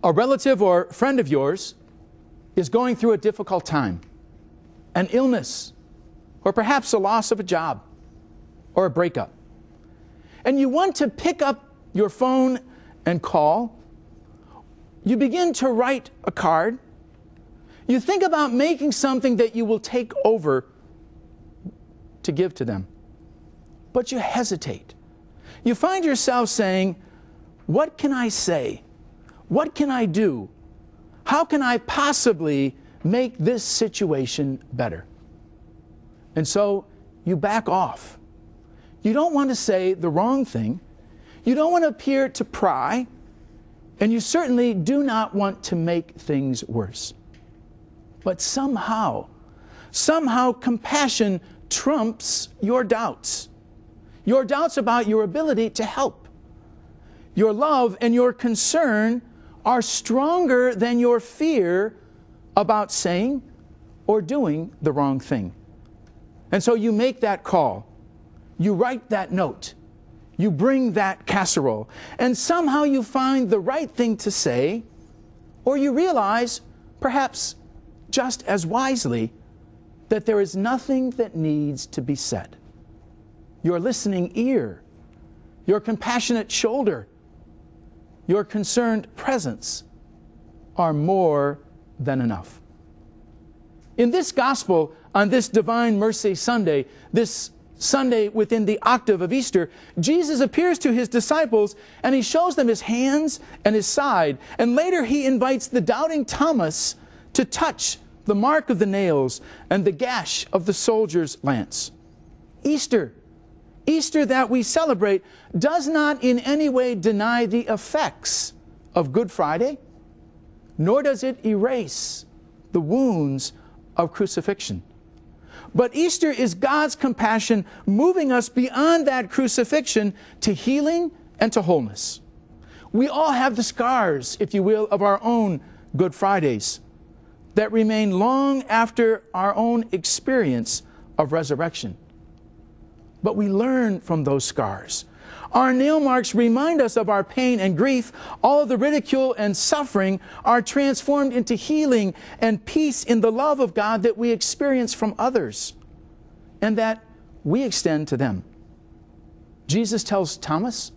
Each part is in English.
A relative or friend of yours is going through a difficult time, an illness, or perhaps a loss of a job, or a breakup. And you want to pick up your phone and call. You begin to write a card. You think about making something that you will take over to give to them. But you hesitate. You find yourself saying, what can I say? What can I do? How can I possibly make this situation better? And so you back off. You don't want to say the wrong thing. You don't want to appear to pry. And you certainly do not want to make things worse. But somehow compassion trumps your doubts. Your doubts about your ability to help. Your love and your concern are stronger than your fear about saying or doing the wrong thing. And so you make that call. You write that note. You bring that casserole. And somehow you find the right thing to say, or you realize, perhaps just as wisely, that there is nothing that needs to be said. Your listening ear, your compassionate shoulder, your concerned presence are more than enough. In this gospel, on this Divine Mercy Sunday, this Sunday within the octave of Easter, Jesus appears to his disciples and he shows them his hands and his side. And later he invites the doubting Thomas to touch the mark of the nails and the gash of the soldier's lance. Easter that we celebrate does not in any way deny the effects of Good Friday, nor does it erase the wounds of crucifixion. But Easter is God's compassion moving us beyond that crucifixion to healing and to wholeness. We all have the scars, if you will, of our own Good Fridays that remain long after our own experience of resurrection. But we learn from those scars. Our nail marks remind us of our pain and grief. All of the ridicule and suffering are transformed into healing and peace in the love of God that we experience from others and that we extend to them. Jesus tells Thomas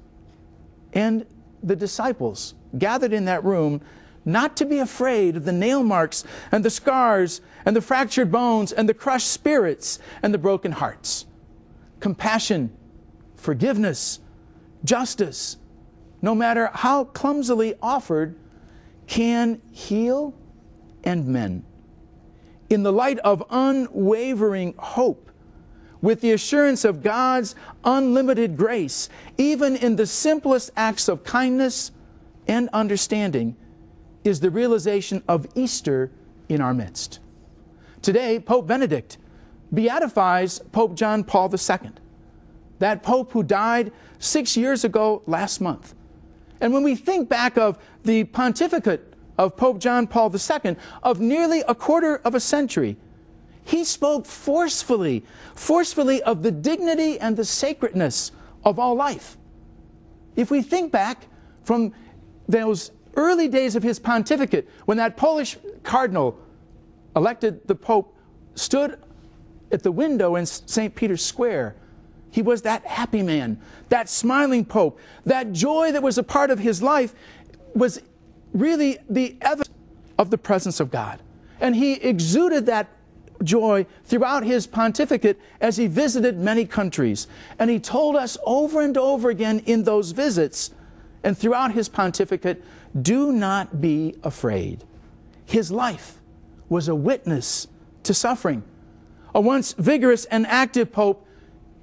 and the disciples gathered in that room not to be afraid of the nail marks and the scars and the fractured bones and the crushed spirits and the broken hearts. Compassion, forgiveness, justice, no matter how clumsily offered, can heal and mend. In the light of unwavering hope, with the assurance of God's unlimited grace, even in the simplest acts of kindness and understanding, is the realization of Easter in our midst. Today, Pope Benedict beatifies Pope John Paul II, that Pope who died 6 years ago last month. And when we think back of the pontificate of Pope John Paul II of nearly a quarter of a century, he spoke forcefully of the dignity and the sacredness of all life. If we think back from those early days of his pontificate, when that Polish cardinal elected the Pope stood at the window in St. Peter's Square, he was that happy man, that smiling Pope. That joy that was a part of his life was really the evidence of the presence of God. And he exuded that joy throughout his pontificate as he visited many countries. And he told us over and over again in those visits and throughout his pontificate, do not be afraid. His life was a witness to suffering. A once vigorous and active Pope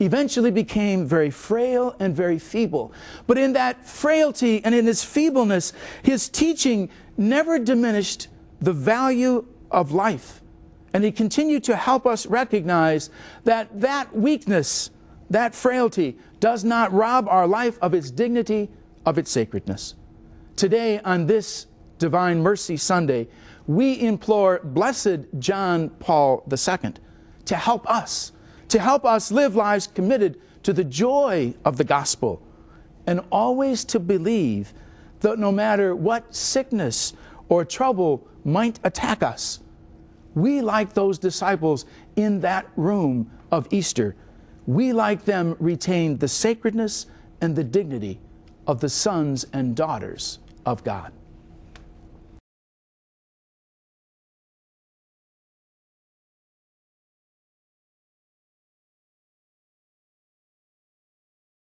eventually became very frail and very feeble. But in that frailty and in his feebleness, his teaching never diminished the value of life. And he continued to help us recognize that that weakness, that frailty, does not rob our life of its dignity, of its sacredness. Today, on this Divine Mercy Sunday, we implore Blessed John Paul II to help us live lives committed to the joy of the gospel and always to believe that no matter what sickness or trouble might attack us, we, like those disciples in that room of Easter, we, like them, retain the sacredness and the dignity of the sons and daughters of God.